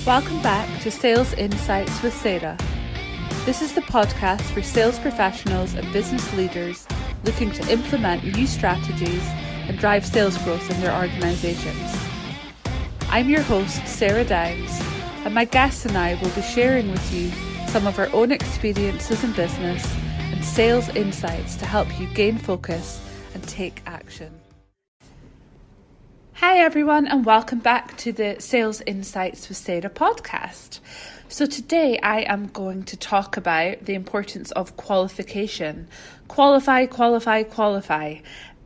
Welcome back to Sales Insights with Sarah. This is the podcast for sales professionals and business leaders looking to implement new strategies and drive sales growth in their organisations. I'm your host, Sarah Downs, and my guests and I will be sharing with you some of our own experiences in business and sales insights to help you gain focus and take action. Hi everyone, and welcome back to the Sales Insights with Sarah podcast. So today I am going to talk about the importance of qualification. Qualify.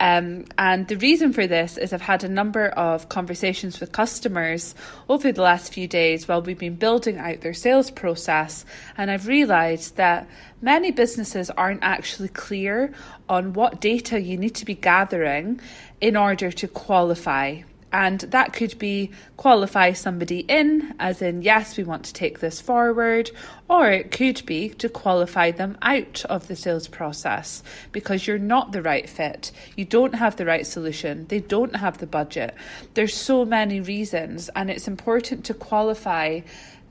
And the reason for this is I've had a number of conversations with customers over the last few days while we've been building out their sales process, and I've realised that many businesses aren't actually clear on what data you need to be gathering in order to qualify. And that could be qualify somebody in, as in, yes, we want to take this forward, or it could be to qualify them out of the sales process because you're not the right fit. You don't have the right solution. They don't have the budget. There's so many reasons, and it's important to qualify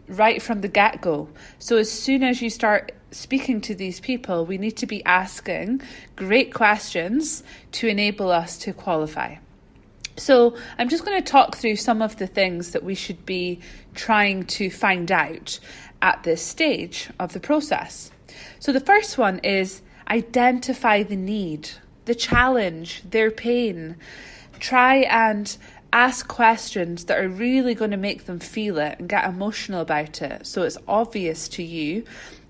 right from the get-go. So as soon as you start speaking to these people, we need to be asking great questions to enable us to qualify. So I'm just going to talk through some of the things that we should be trying to find out at this stage of the process. So the first one is identify the need, the challenge, their pain. Try and ask questions that are really going to make them feel it and get emotional about it, so it's obvious to you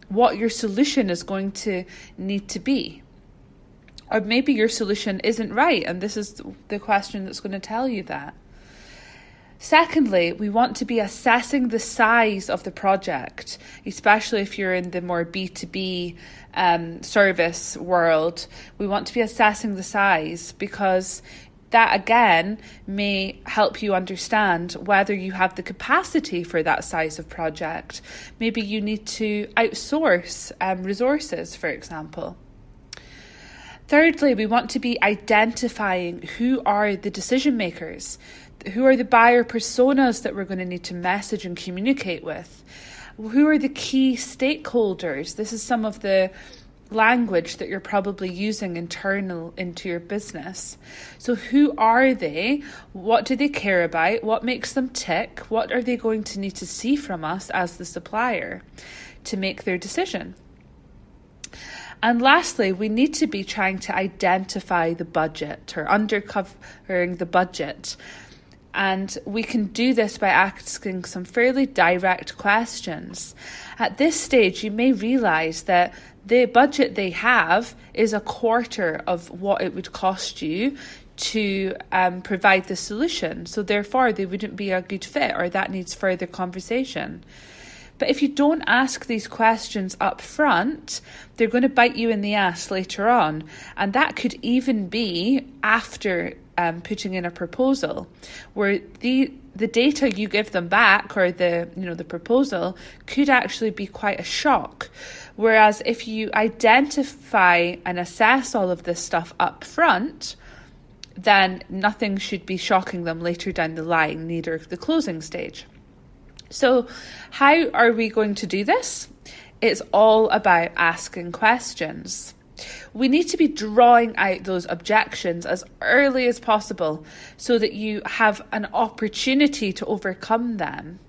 what your solution is going to need to be. Or maybe your solution isn't right, and this is the question that's going to tell you that. Secondly, we want to be assessing the size of the project, especially if you're in the more B2B service world. We want to be assessing the size because that, again, may help you understand whether you have the capacity for that size of project. Maybe you need to outsource resources, for example. Thirdly, we want to be identifying who are the decision makers, who are the buyer personas that we're going to need to message and communicate with, who are the key stakeholders. This is some of the language that you're probably using internal into your business. So who are they? What do they care about? What makes them tick? What are they going to need to see from us as the supplier to make their decision? And lastly, we need to be trying to identify the budget or uncovering the budget. And we can do this by asking some fairly direct questions. At this stage, you may realise that the budget they have is a quarter of what it would cost you to provide the solution. So therefore, they wouldn't be a good fit, or that needs further conversation. But if you don't ask these questions up front, they're going to bite you in the ass later on. And that could even be after putting in a proposal, where the data you give them back, or the proposal, could actually be quite a shock. Whereas if you identify and assess all of this stuff up front, then nothing should be shocking them later down the line, neither the closing stage. So how are we going to do this? It's all about asking questions. We need to be drawing out those objections as early as possible so that you have an opportunity to overcome them.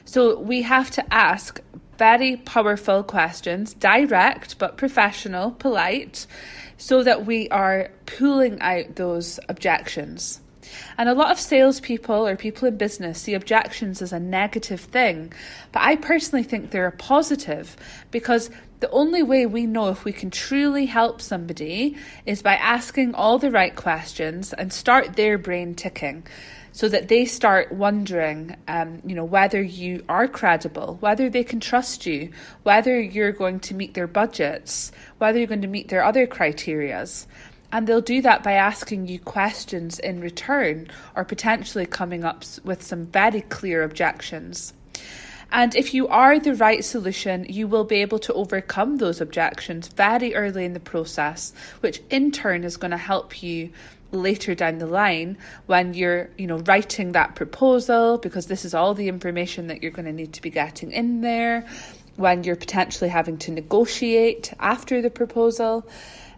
So we have to ask very powerful questions, direct but professional, polite, so that we are pulling out those objections. And a lot of salespeople or people in business see objections as a negative thing, but I personally think they're a positive, because the only way we know if we can truly help somebody is by asking all the right questions and start their brain ticking, so that they start wondering, whether you are credible, whether they can trust you, whether you're going to meet their budgets, whether you're going to meet their other criterias. And they'll do that by asking you questions in return, or potentially coming up with some very clear objections. And if you are the right solution, you will be able to overcome those objections very early in the process, which in turn is going to help you later down the line when you're, writing that proposal, because this is all the information that you're going to need to be getting in there, when you're potentially having to negotiate after the proposal.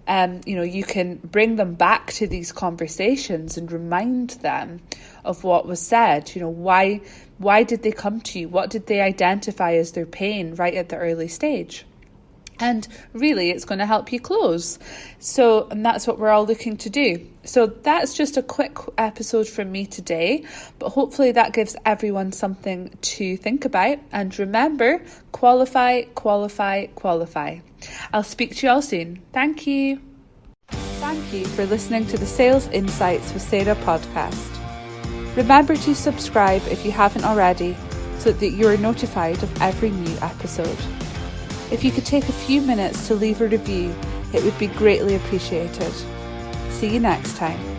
You can bring them back to these conversations and remind them of what was said. Why did they come to you? What did they identify as their pain right at the early stage? And really, it's going to help you close. And that's what we're all looking to do. So that's just a quick episode from me today, but hopefully that gives everyone something to think about. And remember, qualify, qualify, qualify. I'll speak to you all soon. Thank you. Thank you for listening to the Sales Insights with Sarah podcast. Remember to subscribe if you haven't already, so that you're notified of every new episode. If you could take a few minutes to leave a review, it would be greatly appreciated. See you next time.